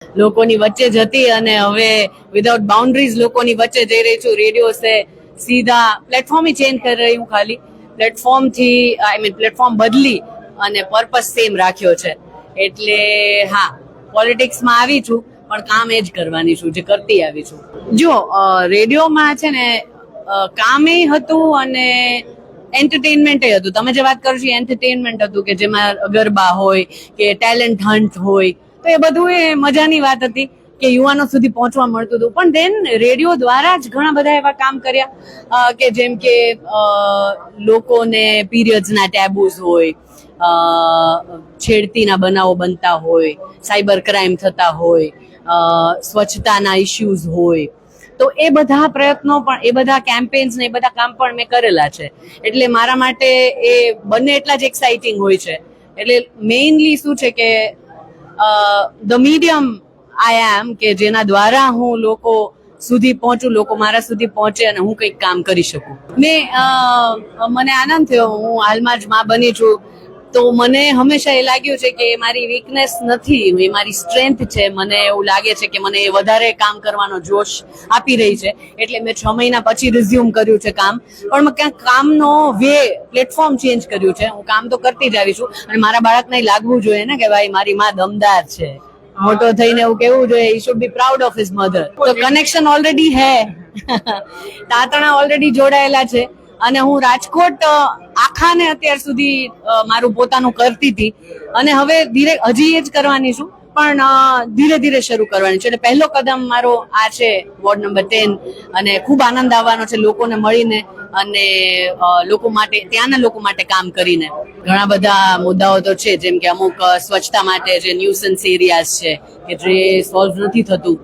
લોકોની વચ્ચે જતી અને હવે વિધાઉટ બાઉન્ડ્રીઝ લોકોની વચ્ચે જઈ રહી છું. રેડિયો સે સીધા પ્લેટફોર્મ ही ચેન્જ કરી રહી હું, ખાલી પ્લેટફોર્મ થી પ્લેટફોર્મ બદલી અને પર્પસ સેમ રાખ્યો છે. એટલે હા, પોલિટિક્સમાં આવી છું પણ કામ એ જ કરવાની છું જે કરતી આવી છું. જો રેડિયોમાં છે ને કામે હતું અને એન્ટરટેનમેન્ટ હતું. તમે જે વાત કરો છો એન્ટરટેનમેન્ટ હતું કે જેમાં ગરબા હોય કે ટેલેન્ટ હન્ટ હોય, તો એ બધું એ મજાની વાત હતી કે યુવાનો સુધી પહોંચવા મળતું હતું. પણ દેન રેડિયો દ્વારા જ ઘણા બધા એવા કામ કર્યા કે જેમ કે લોકોને પીરિયડ્સના ટેબુઝ હોય, છેડતીના બનાવો બનતા હોય, સાયબર ક્રાઇમ થતા હોય, સ્વચ્છતાના ઇશ્યુઝ હોય, તો એ બધા પ્રયત્નો પણ, એ બધા કેમ્પેન્સ ને એ બધા કામ પણ મેં કરેલા છે. એટલે મારા માટે એ બંને એટલા જ એક્સાઇટિંગ હોય છે. એટલે મેઇનલી શું છે કે ધ મીડિયમ આઈ એમ કે જેના દ્વારા હું લોકો સુધી પહોંચું, લોકો મારા સુધી પહોંચે અને હું કંઈક કામ કરી શકું. મને આનંદ થયો. હું હાલમાં જ માં બની છું, તો મને હંમેશા એ લાગ્યું છે કે એ મારી વીકનેસ નથી, એ મારી સ્ટ્રેન્થ છે. મને એવું લાગે છે કે મને એ વધારે કામ કરવાનો જોશ આપી રહી છે. એટલે મેં 6 મહિના પછી રિઝ્યુમ કર્યું છે કામ, પણ મેં ક્યાંક કામનો વે, પ્લેટફોર્મ ચેન્જ કર્યું છે. હું કામ તો કરતી જ આવી છું અને મારા બાળકને લાગવું જોઈએ ને કે ભાઈ મારી માં દમદાર છે. મોટો થઈને એવું કેવું જોઈએ, he should be proud of his mother. તો કનેક્શન ઓલરેડી હે, તાતણા ઓલરેડી જોડાયેલા છે. અને હું રાજકોટ આખાને અત્યાર સુધી મારું પોતાનું કરતી હતી અને હવે હજી એ જ કરવાની છું, પણ ધીરે ધીરે શરૂ કરવાની છે. એટલે પહેલો કદમ મારો આ છે, વોર્ડ નંબર 10, અને ખૂબ આનંદ આવવાનો છે લોકોને મળીને અને લોકો માટે, ત્યાંના લોકો માટે કામ કરીને. ઘણા બધા મુદ્દાઓ તો છે, જેમ કે અમુક સ્વચ્છતા માટે જે ન્યુસન્સ એરિયાઝ છે કે જે સોલ્વ નથી થતું,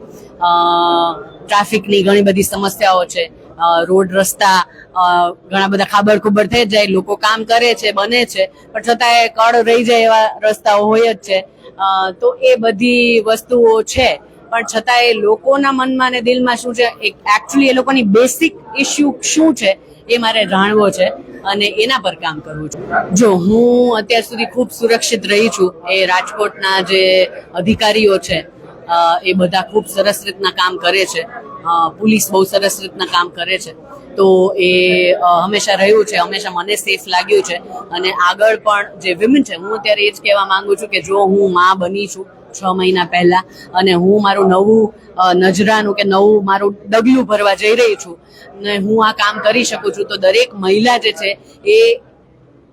ટ્રાફિકની ઘણી બધી સમસ્યાઓ છે, રોડ રસ્તા ઘણા બધા ખાબર ખુબર થઈ જાય, લોકો કામ કરે છે, બને છે, પણ છતાંય કળ રહી જાય એવા રસ્તાઓ હોય જ છે. તો એ બધી વસ્તુઓ છે, પણ છતાંય લોકોના મનમાં ને દિલમાં શું છે, એકચ્યુઅલી એ લોકોની બેસિક ઇશ્યુ શું છે એ મારે જાણવો છે અને એના પર કામ કરવું છે. જો હું અત્યાર સુધી ખૂબ સુરક્ષિત રહી છું. એ રાજકોટના જે અધિકારીઓ છે એ બધા ખૂબ સરસ રીતના કામ કરે છે, પોલીસ બહુ સરસ રીતના કામ કરે છે. તો એ હંમેશા રહ્યું છે, હંમેશા મને સેફ લાગ્યું છે. અને આગળ પણ જે વિમેન છે, હું અત્યારે એ જ કહેવા માંગુ છું કે જો હું માં બની છું 6 મહિના પહેલા અને હું મારું નવું નજરાનું કે નવું મારું ડગલું ભરવા જઈ રહી છું ને હું આ કામ કરી શકું છું, તો દરેક મહિલા જે છે એ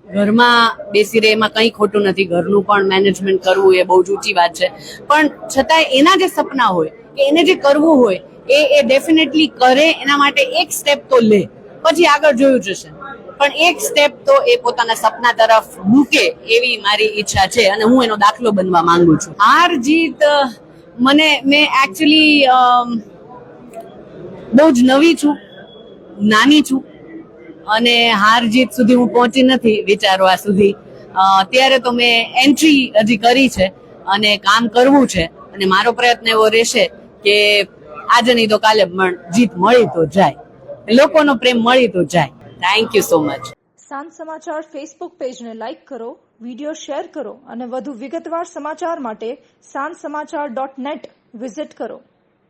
ઘરમાં બેસી રહે એમાં કંઈ ખોટું નથી. ઘરનું પણ મેનેજમેન્ટ કરવું એ બહુ જ ઊંચી વાત છે, પણ છતાંય એના જે સપના હોય કે એને જે કરવું હોય એ ડેફિનેટલી કરે. એના માટે એક સ્ટેપ તો લે, પછી આગળ જોયું જશે, પણ એક સ્ટેપ તો એ પોતાના સપના તરફ મૂકે એવી મારી ઈચ્છા છે અને હું એનો દાખલો બનવા માંગુ છું. હાર જીત મેં એકચ્યુઅલી બહુ જ નવી છું, નાની છું અને હાર જીત સુધી હું પહોંચી નથી વિચારવા સુધી. અત્યારે તો મેં એન્ટ્રી હજી કરી છે અને કામ કરવું છે અને મારો પ્રયત્ન એવો રહેશે કે આજે નહીં તો કાલે પણ જીત મળી તો જાય, લોકોનો પ્રેમ મળી તો જાય. Thank you so much. સાંજ સમાચાર ફેસબુક પેજને લાઇક કરો, વિડીયો શેર કરો અને વધુ વિગતવાર સમાચાર માટે sanssamachar.net વિઝિટ કરો.